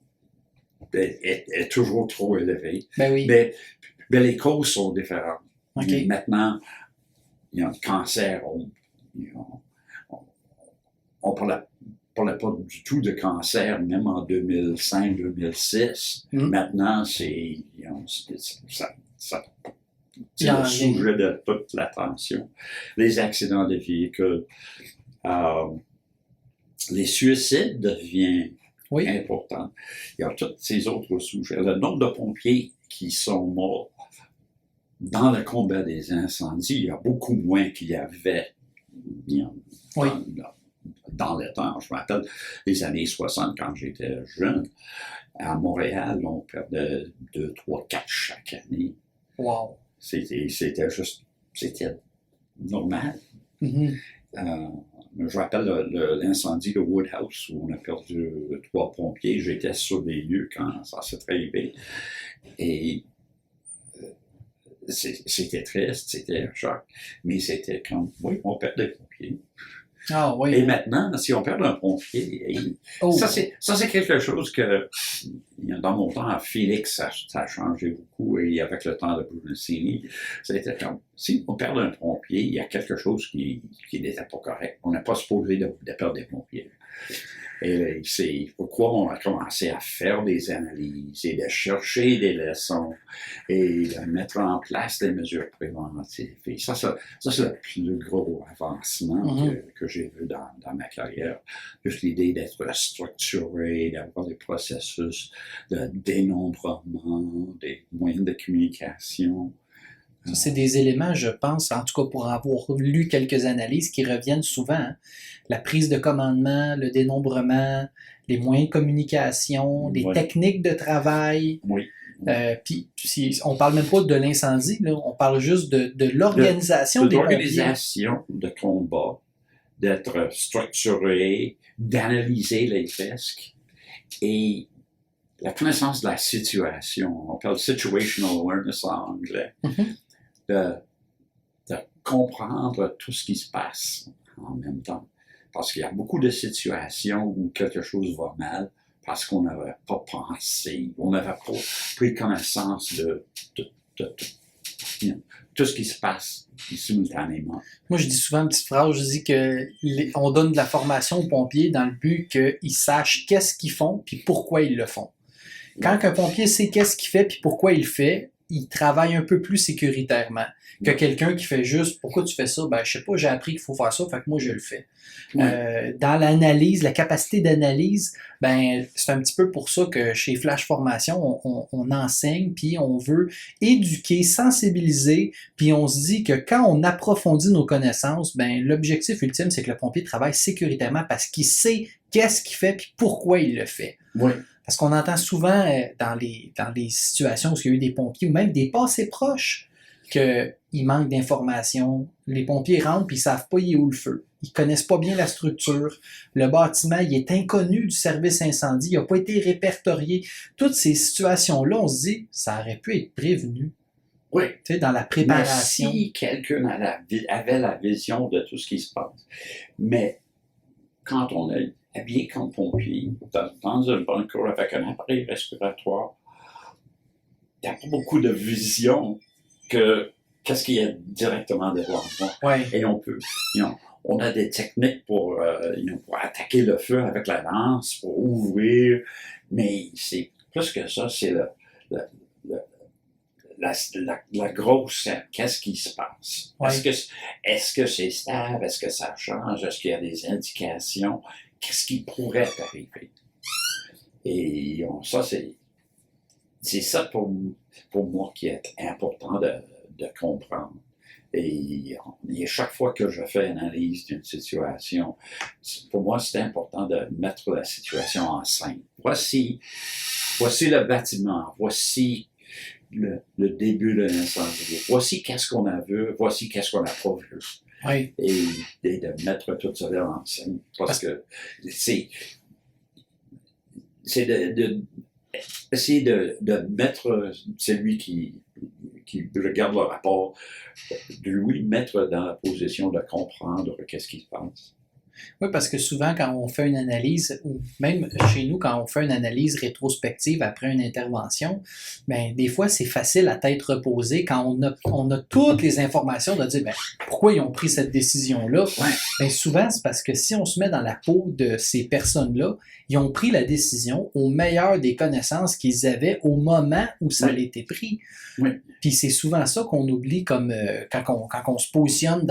est toujours trop élevé. Ben oui. Mais les causes sont différentes. Okay. Maintenant, il y a un cancer. On parlait pas du tout de cancer, même en 2005-2006. Maintenant, c'est le sujet de toute l'attention. Les accidents de véhicules, les suicides deviennent importants. Il y a tous ces autres sujets. Le nombre de pompiers qui sont morts dans le combat des incendies, il y a beaucoup moins qu'il y avait dans le temps. Je me rappelle les années 60, quand j'étais jeune, à Montréal, on perdait 2, 3, 4 chaque année. Wow. C'était normal. Mm-hmm. Je me rappelle l'incendie de Woodhouse où on a perdu 3 pompiers. J'étais sur les lieux quand ça s'est arrivé. Et c'était triste, c'était un choc. Mais c'était comme, oui, on perd des pompiers. Ah, oui. Et maintenant, si on perd un pompier, ça c'est quelque chose que, dans mon temps, à Phoenix, ça a changé beaucoup, et avec le temps de Brunelleschi, c'était comme, si on perd un pompier, il y a quelque chose qui n'était pas correct. On n'a pas supposé de perdre des pompiers. Et c'est pourquoi on a commencé à faire des analyses et de chercher des leçons et de mettre en place des mesures préventives. Et ça c'est le plus gros avancement que j'ai vu dans ma carrière. Juste l'idée d'être structuré, d'avoir des processus de dénombrement, des moyens de communication. Ça, c'est des éléments, je pense, en tout cas pour avoir lu quelques analyses, qui reviennent souvent. Hein. La prise de commandement, le dénombrement, les moyens de communication, les techniques de travail. Oui. Puis, on parle même pas de l'incendie, là, on parle juste de l'organisation des pompiers. L'organisation de combat, d'être structuré, d'analyser les risques et la connaissance de la situation. On parle situational awareness en anglais. Mm-hmm. De comprendre tout ce qui se passe en même temps. Parce qu'il y a beaucoup de situations où quelque chose va mal parce qu'on n'avait pas pensé, on n'avait pas pris connaissance de tout ce qui se passe simultanément. Moi, je dis souvent une petite phrase, je dis que on donne de la formation aux pompiers dans le but qu'ils sachent qu'est-ce qu'ils font puis pourquoi ils le font. Quand un pompier sait qu'est-ce qu'il fait puis pourquoi il le fait, il travaille un peu plus sécuritairement que quelqu'un qui fait juste « Pourquoi tu fais ça? » Ben, je sais pas, j'ai appris qu'il faut faire ça, fait que moi, je le fais. Dans l'analyse, la capacité d'analyse, ben, c'est un petit peu pour ça que chez Flash Formation, on enseigne, puis on veut éduquer, sensibiliser, puis on se dit que quand on approfondit nos connaissances, ben, l'objectif ultime, c'est que le pompier travaille sécuritairement parce qu'il sait qu'est-ce qu'il fait puis pourquoi il le fait. Oui. Parce qu'on entend souvent dans les situations où il y a eu des pompiers ou même des passés proches qu'il manque d'informations. Les pompiers rentrent puis ils savent pas où le feu. Ils connaissent pas bien la structure. Le bâtiment, il est inconnu du service incendie. Il n'a pas été répertorié. Toutes ces situations-là, on se dit, ça aurait pu être prévenu. Oui. Tu sais, dans la préparation. Mais si quelqu'un avait la vision de tout ce qui se passe, mais quand on est habillé comme pompier, dans un bunker avec un appareil respiratoire, il n'y a pas beaucoup de vision qu'est-ce qu'il y a directement devant moi. Ouais. Et on a des techniques pour attaquer le feu avec la lance, pour ouvrir, mais c'est plus que ça, c'est la grosse scène. Qu'est-ce qui se passe? Ouais. Est-ce que c'est stable? Est-ce que ça change? Est-ce qu'il y a des indications? Qu'est-ce qui pourrait arriver? Et ça, c'est ça pour moi qui est important de comprendre. Et chaque fois que je fais une analyse d'une situation, pour moi, c'est important de mettre la situation en scène. Voici le bâtiment, voici le début de l'incendie. Voici qu'est-ce qu'on a vu, voici qu'est-ce qu'on n'a pas vu. Oui. Et de mettre tout cela en scène. Parce que c'est essayer de mettre celui qui regarde le rapport, de lui mettre dans la position de comprendre qu'est-ce qui se passe. Oui, parce que souvent, quand on fait une analyse, ou même chez nous, quand on fait une analyse rétrospective après une intervention, bien, des fois, c'est facile à tête reposée quand on a toutes les informations de dire, bien, pourquoi ils ont pris cette décision-là? Ouais. Bien, souvent, c'est parce que si on se met dans la peau de ces personnes-là, ils ont pris la décision au meilleur des connaissances qu'ils avaient au moment où ça a été pris. Oui. Puis c'est souvent ça qu'on oublie comme quand on se positionne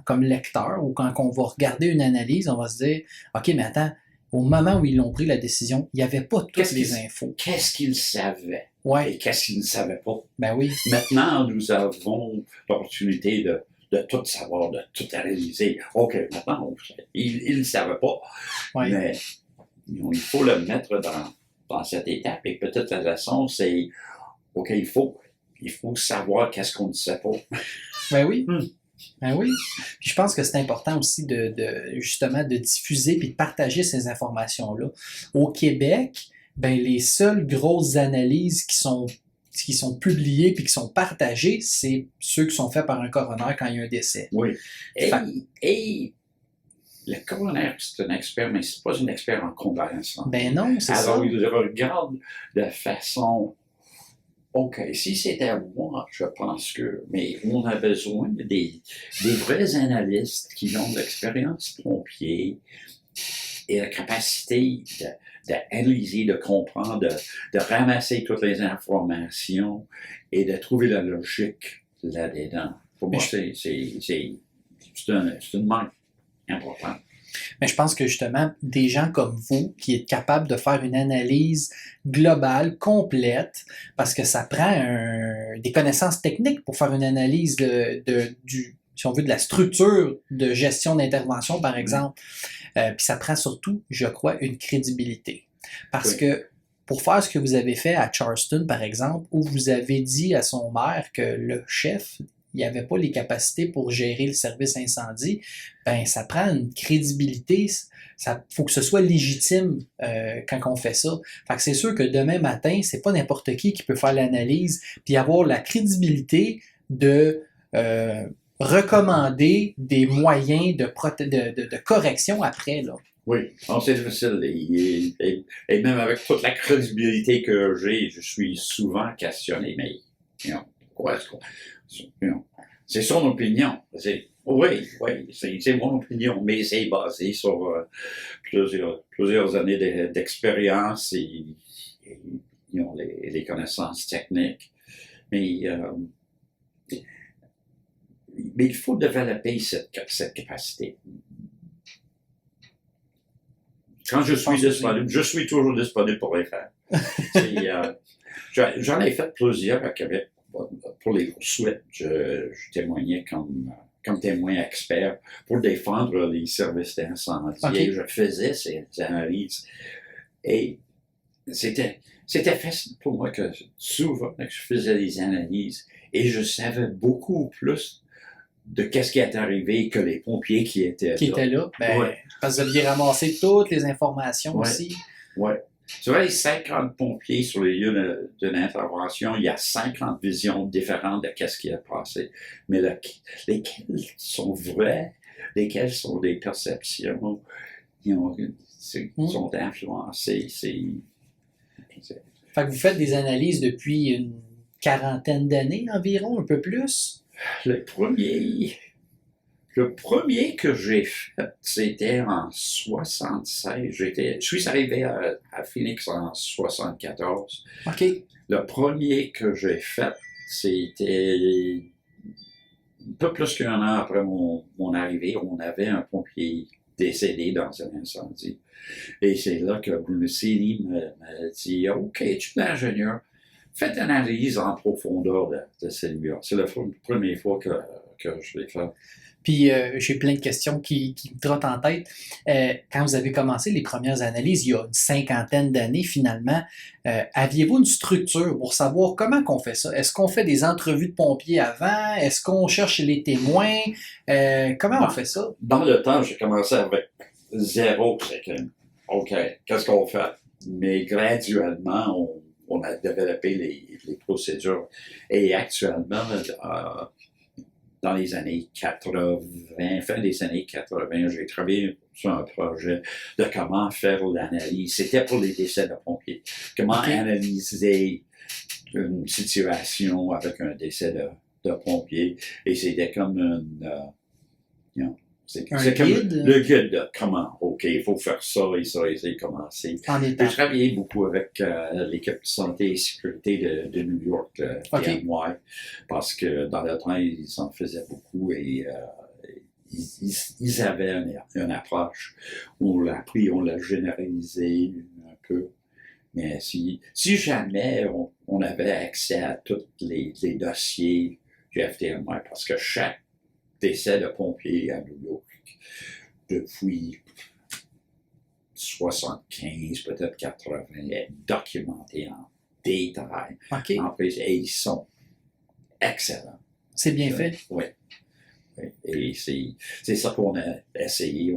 comme lecteur ou quand on va regarder une analyse, on va se dire OK, mais attends, au moment où ils ont pris la décision, il n'y avait pas toutes les infos. Qu'est-ce qu'ils savaient? Ouais. Et qu'est-ce qu'ils ne savaient pas? Ben oui. Maintenant, nous avons l'opportunité de tout savoir, de tout analyser. OK, maintenant, ils ne savaient pas. Ouais. Mais il faut le mettre dans cette étape. Et peut-être la leçon, c'est OK, il faut savoir qu'est-ce qu'on ne sait pas. Ben oui. Ben oui. Puis je pense que c'est important aussi justement de diffuser puis de partager ces informations-là. Au Québec, ben les seules grosses analyses qui sont publiées puis qui sont partagées, c'est ceux qui sont faits par un coroner quand il y a un décès. Oui. Et le coroner, c'est un expert, mais c'est pas un expert en comparaison. Ben non, c'est ça. Alors, il regarde de façon... OK, si c'était moi, je pense que... Mais on a besoin des vrais analystes qui ont de l'expérience pompier et la capacité d'analyser, de comprendre, de ramasser toutes les informations et de trouver la logique là-dedans. Pour moi, c'est une manque importante. Mais je pense que justement, des gens comme vous, qui êtes capables de faire une analyse globale, complète, parce que ça prend des connaissances techniques pour faire une analyse si on veut, de la structure de gestion d'intervention, par exemple. Puis ça prend surtout, je crois, une crédibilité. Parce que pour faire ce que vous avez fait à Charleston, par exemple, où vous avez dit à son maire que le chef, il n'y avait pas les capacités pour gérer le service incendie, ben ça prend une crédibilité. Ça faut que ce soit légitime quand on fait ça. Fait que c'est sûr que demain matin, c'est pas n'importe qui peut faire l'analyse puis avoir la crédibilité de recommander des moyens de correction après, là. Oui, c'est difficile. Et même avec toute la crédibilité que j'ai, je suis souvent questionné. Mais, pourquoi est-ce que... C'est son opinion. Oui, c'est mon opinion, mais c'est basé sur plusieurs années d'expérience et les connaissances techniques. Mais il faut développer cette capacité. Quand je suis disponible, je suis toujours disponible pour les faire. J'en ai fait plusieurs à Québec. Pour les poursuites, je témoignais comme témoin expert pour défendre les services d'incendie. Okay. Et je faisais ces analyses. Et c'était facile pour moi que souvent je faisais des analyses et je savais beaucoup plus de qu'est-ce qui est arrivé que les pompiers qui étaient là. Ben, parce que vous aviez ramassé toutes les informations aussi. Oui. Sur les 50 pompiers sur les lieux de l'intervention, il y a 50 visions différentes de qu'est-ce qui a passé. Mais lesquelles sont vraies, lesquelles sont des perceptions qui sont influencées. Fait que vous faites des analyses depuis une quarantaine d'années environ, un peu plus? Le premier que j'ai fait, c'était en 76. Je suis arrivé à Phoenix en 74. OK. Le premier que j'ai fait, c'était un peu plus qu'un an après mon arrivée. On avait un pompier décédé dans un incendie. Et c'est là que Bruce Seeley m'a dit « OK, tu es ingénieur, fais une analyse en profondeur de celui-là. » C'est la première fois que je l'ai fait. Puis j'ai plein de questions qui me trottent en tête. Quand vous avez commencé les premières analyses, il y a une cinquantaine d'années finalement, aviez-vous une structure pour savoir comment qu'on fait ça? Est-ce qu'on fait des entrevues de pompiers avant? Est-ce qu'on cherche les témoins? Comment on fait ça? Dans le temps, j'ai commencé avec zéro. C'est que, OK, qu'est-ce qu'on fait? Mais graduellement, on a développé les procédures. Et actuellement, dans les années 80, fin des années 80, j'ai travaillé sur un projet de comment faire l'analyse. C'était pour les décès de pompiers. Comment analyser une situation avec un décès de pompier. Et c'était comme c'est comme le guide de comment, OK, il faut faire ça et ça et c'est commencer. J'ai travaillé beaucoup avec l'équipe de santé et sécurité de New York, le PMY, parce que dans le temps, ils en faisaient beaucoup et ils avaient une approche. On l'a pris, on l'a généralisé un peu. Mais si jamais on avait accès à tous les dossiers du FDMY, parce que chaque décès de pompiers à New York, depuis 75, peut-être 80, est documenté en détail. Okay. Et ils sont excellents. C'est bien fait. Oui. Et c'est ça qu'on a essayé.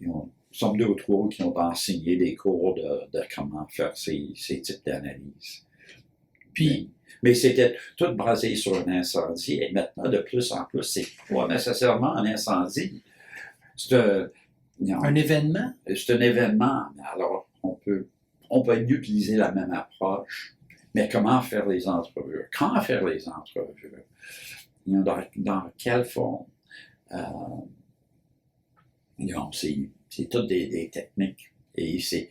Nous sommes 2 ou 3 qui ont enseigné des cours de comment faire ces types d'analyses. Puis, mais c'était tout basé sur un incendie. Et maintenant, de plus en plus, c'est pas nécessairement un incendie. C'est un événement? C'est un événement. Alors, on peut utiliser la même approche. Mais comment faire les entrevues? Quand faire les entrevues? Dans quelle forme? C'est toutes des techniques. Et c'est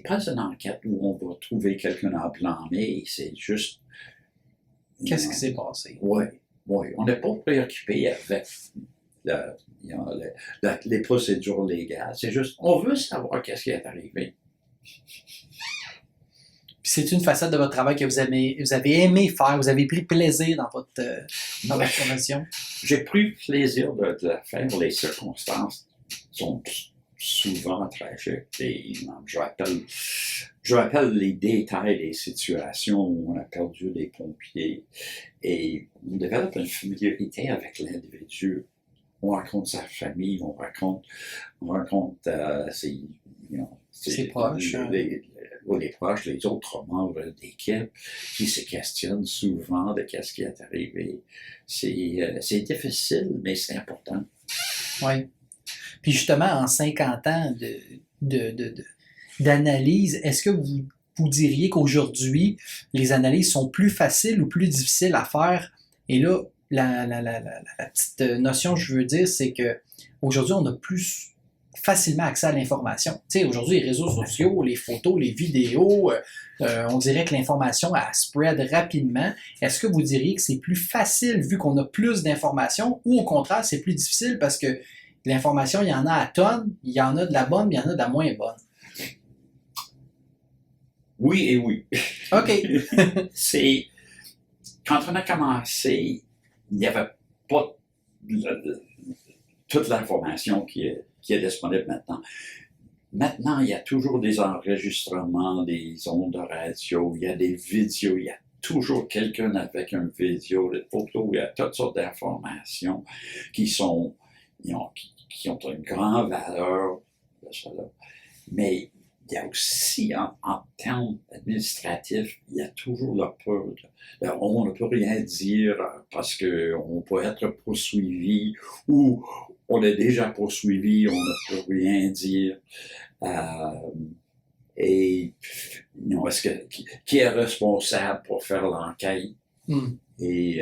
pas une enquête où on va trouver quelqu'un à blâmer, c'est juste... Qu'est-ce qui s'est passé? Oui. On n'est pas préoccupé avec les procédures légales. C'est juste, on veut savoir qu'est-ce qui est arrivé. Puis c'est une facette de votre travail que vous avez aimé faire, vous avez pris plaisir dans votre formation? J'ai pris plaisir de la faire. Les circonstances sont souvent tragiques. Et je rappelle les détails des situations où on a perdu des pompiers et on développe une familiarité avec l'individu. On raconte sa famille, on raconte ses proches. Les proches, les autres membres d'équipe qui se questionnent souvent de qu'est-ce qui est arrivé. C'est difficile, mais c'est important. Oui. Puis justement, en 50 ans d'analyse, est-ce que vous diriez qu'aujourd'hui, les analyses sont plus faciles ou plus difficiles à faire? Et là, la petite notion que je veux dire, c'est que aujourd'hui, on a plus facilement accès à l'information. Tu sais, aujourd'hui, les réseaux sociaux, les photos, les vidéos, on dirait que l'information, elle spread rapidement. Est-ce que vous diriez que c'est plus facile vu qu'on a plus d'informations ou au contraire, c'est plus difficile parce que l'information, il y en a à tonnes, il y en a de la bonne, mais il y en a de la moins bonne? Oui et oui. OK. Quand on a commencé, il n'y avait pas toute l'information qui est disponible maintenant. Maintenant, il y a toujours des enregistrements, des ondes de radio, il y a des vidéos, il y a toujours quelqu'un avec une vidéo, des photos, il y a toutes sortes d'informations qui ont une grande valeur de cela. Mais il y a aussi, en termes administratifs, il y a toujours la peur. On ne peut rien dire parce qu'on peut être poursuivi ou on est déjà poursuivi, on ne peut rien dire. Et qui est responsable pour faire l'enquête? Et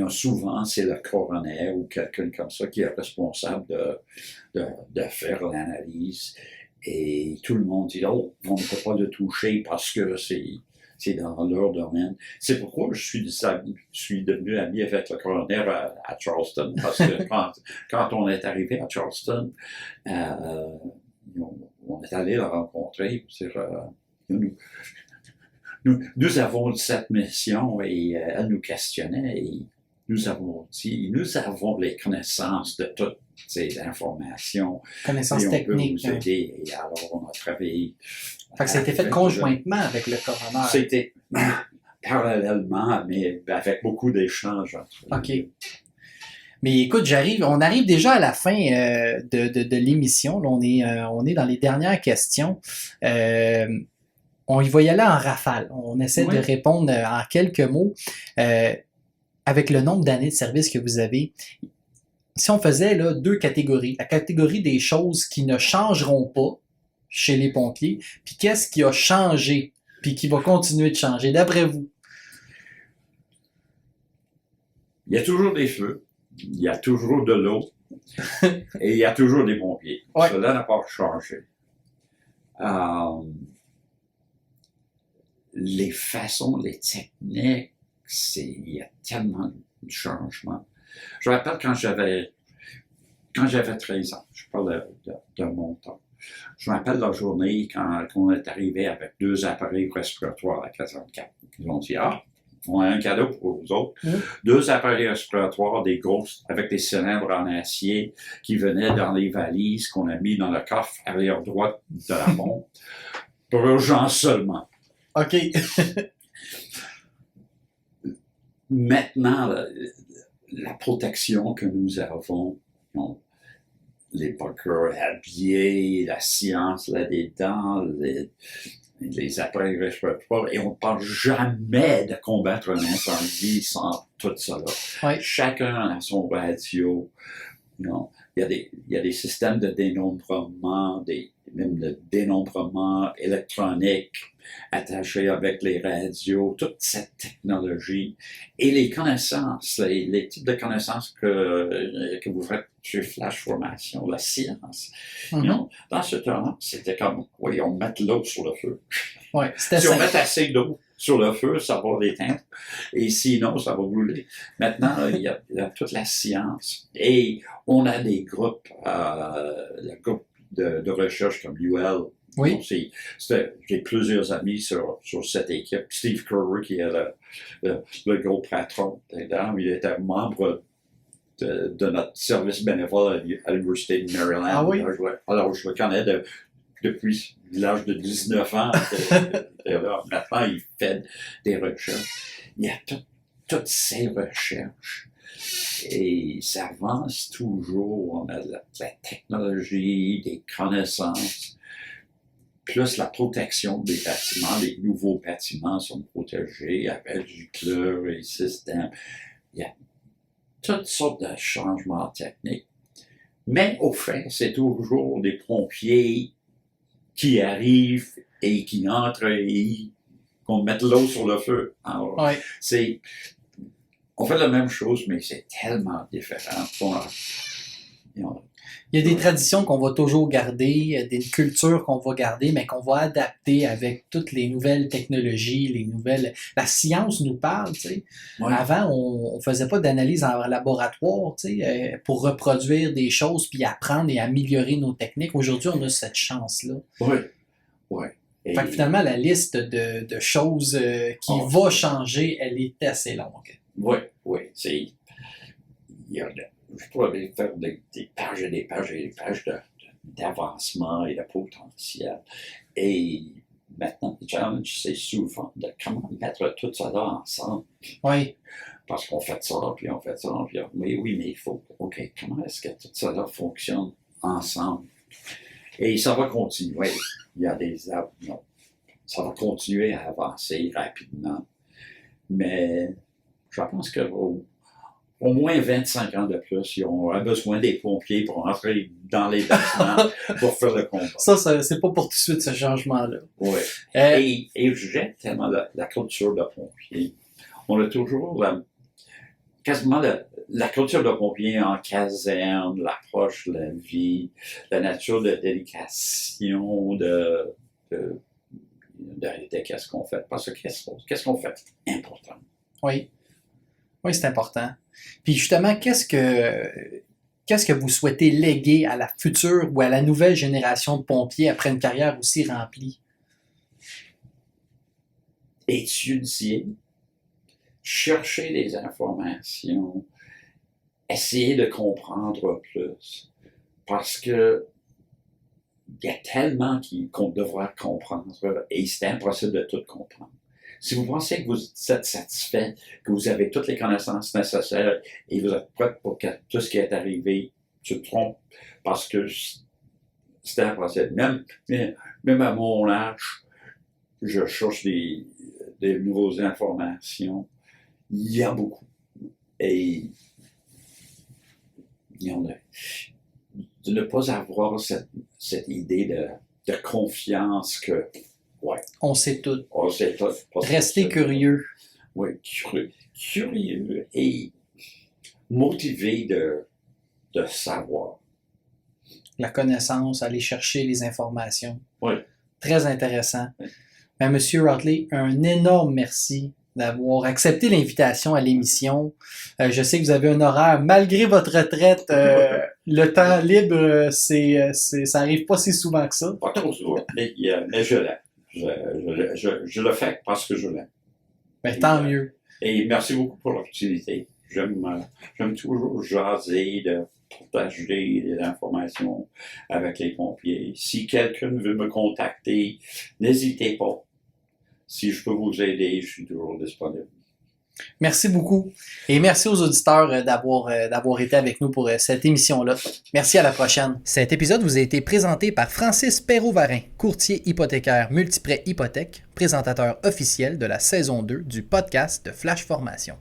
souvent, c'est le coroner ou quelqu'un comme ça qui est responsable de faire l'analyse. Et tout le monde dit, oh, on ne peut pas le toucher parce que c'est dans leur domaine. C'est pourquoi je suis devenu ami avec le coroner à Charleston, parce que quand on est arrivé à Charleston, on est allé la rencontrer. Nous avons cette mission et elle nous questionnait et nous avons dit, nous avons les connaissances de toutes ces informations. Connaissances et on techniques. peut vous aider. Et alors, on a travaillé. Fait que ça a été fait conjointement avec le coroner. C'était parallèlement, mais avec beaucoup d'échanges entre OK. nous. Mais écoute, on arrive déjà à la fin de l'émission. Là, on est dans les dernières questions. On y va y aller en rafale. On essaie de répondre en quelques mots. Avec le nombre d'années de service que vous avez, si on faisait là, 2 catégories, la catégorie des choses qui ne changeront pas chez les pompiers, puis qu'est-ce qui a changé, puis qui va continuer de changer, d'après vous? Il y a toujours des feux, il y a toujours de l'eau, et il y a toujours des pompiers. Ouais. Cela n'a pas changé. Les façons, les techniques, il y a tellement de changements. Je me rappelle quand j'avais 13 ans, je parle de mon temps. Je me rappelle la journée quand on est arrivé avec 2 appareils respiratoires à 44. Ils ont dit, on a un cadeau pour vous autres. 2 appareils respiratoires, des grosses, avec des cylindres en acier qui venaient dans les valises qu'on a mis dans le coffre arrière droite de la pompe. Pour urgence seulement. OK. Maintenant, la protection que nous avons, les bunkers habillés, la science là-dedans, les appareils respiratoires, et on ne parle jamais de combattre un incendie sans tout ça. Ouais. Chacun a son radio. Il y a des systèmes de dénombrement, même de dénombrement électronique attachés avec les radios, toute cette technologie et les connaissances, les types de connaissances que vous faites chez Flash Formation, la science. Dans ce temps-là, c'était comme, on met de l'eau sur le feu. Ouais, c'était si on met assez d'eau sur le feu, ça va l'éteindre. Et sinon, ça va brûler. Maintenant, il y a toute la science. Et on a des groupes, le groupe de recherche comme UL. Oui. J'ai plusieurs amis sur cette équipe. Steve Curry, qui est le gros patron dedans, il était membre de notre service bénévole à l'Université de Maryland. Ah oui? Alors, je le connais depuis l'âge de 19 ans. Maintenant, il fait des recherches. Il y a toutes ces recherches. Et ça avance toujours. On a de la technologie, des connaissances, plus la protection des bâtiments. Les nouveaux bâtiments sont protégés avec du chlore et système. Il y a toutes sortes de changements techniques. Mais au fait, c'est toujours des pompiers qui arrivent et qui entrent et qu'on mette l'eau sur le feu. Alors, on fait la même chose, mais c'est tellement différent. Il y a des traditions qu'on va toujours garder, des cultures qu'on va garder, mais qu'on va adapter avec toutes les nouvelles technologies, La science nous parle, tu sais. Ouais. Avant, on faisait pas d'analyse en laboratoire, tu sais, pour reproduire des choses puis apprendre et améliorer nos techniques. Aujourd'hui, on a cette chance-là. Oui. Fait que finalement, la liste de choses qui va changer, elle est assez longue. Oui. Je pourrais faire des pages et des pages et des pages d'avancement et de potentiel. Et maintenant, le challenge, c'est souvent de comment mettre tout ça là ensemble. Oui. Parce qu'on fait ça, puis on fait ça, puis mais il faut, OK, comment est-ce que tout ça là fonctionne ensemble? Et ça va continuer. Il y a ça va continuer à avancer rapidement. Mais je pense que au moins 25 ans de plus, ils auront besoin des pompiers pour entrer dans les bâtiments pour faire le combat. Ça, c'est pas pour tout de suite ce changement-là. Oui. Et j'aime tellement la culture de pompier. On a toujours quasiment la culture de pompier en caserne, l'approche de la vie, la nature de dédication, de qu'est-ce qu'on fait. Parce que qu'est-ce qu'on fait important. Oui, c'est important. Puis justement, qu'est-ce que vous souhaitez léguer à la future ou à la nouvelle génération de pompiers après une carrière aussi remplie? Étudier chercher des informations, essayer de comprendre plus. Parce que il y a tellement qu'on devra comprendre et c'est impossible de tout comprendre. Si vous pensez que vous êtes satisfait, que vous avez toutes les connaissances nécessaires et vous êtes prêt pour tout ce qui est arrivé, tu te trompes parce que c'est impossible. Même à mon âge, je cherche des nouvelles informations. Il y a beaucoup. Et de ne pas avoir cette idée de confiance que, ouais. On sait tout. On sait tout. Restez curieux. Oui, curieux et motivé de savoir. La connaissance, aller chercher les informations. Oui. Très intéressant. Oui. Mais Monsieur Rotley, un énorme merci d'avoir accepté l'invitation à l'émission. Je sais que vous avez un horaire, malgré votre retraite, le temps libre, ça arrive pas si souvent que ça. Pas trop souvent, mais je l'aime. Je le fais parce que je l'aime. Ben, tant mieux. Et merci beaucoup pour l'opportunité. J'aime toujours jaser, de partager des informations avec les pompiers. Si quelqu'un veut me contacter, n'hésitez pas. Si je peux vous aider, je suis toujours disponible. Merci beaucoup. Et merci aux auditeurs d'avoir été avec nous pour cette émission-là. Merci, à la prochaine. Cet épisode vous a été présenté par Francis Perrault-Varin, courtier hypothécaire Multiprêt Hypothèque, présentateur officiel de la saison 2 du podcast de Flash Formation.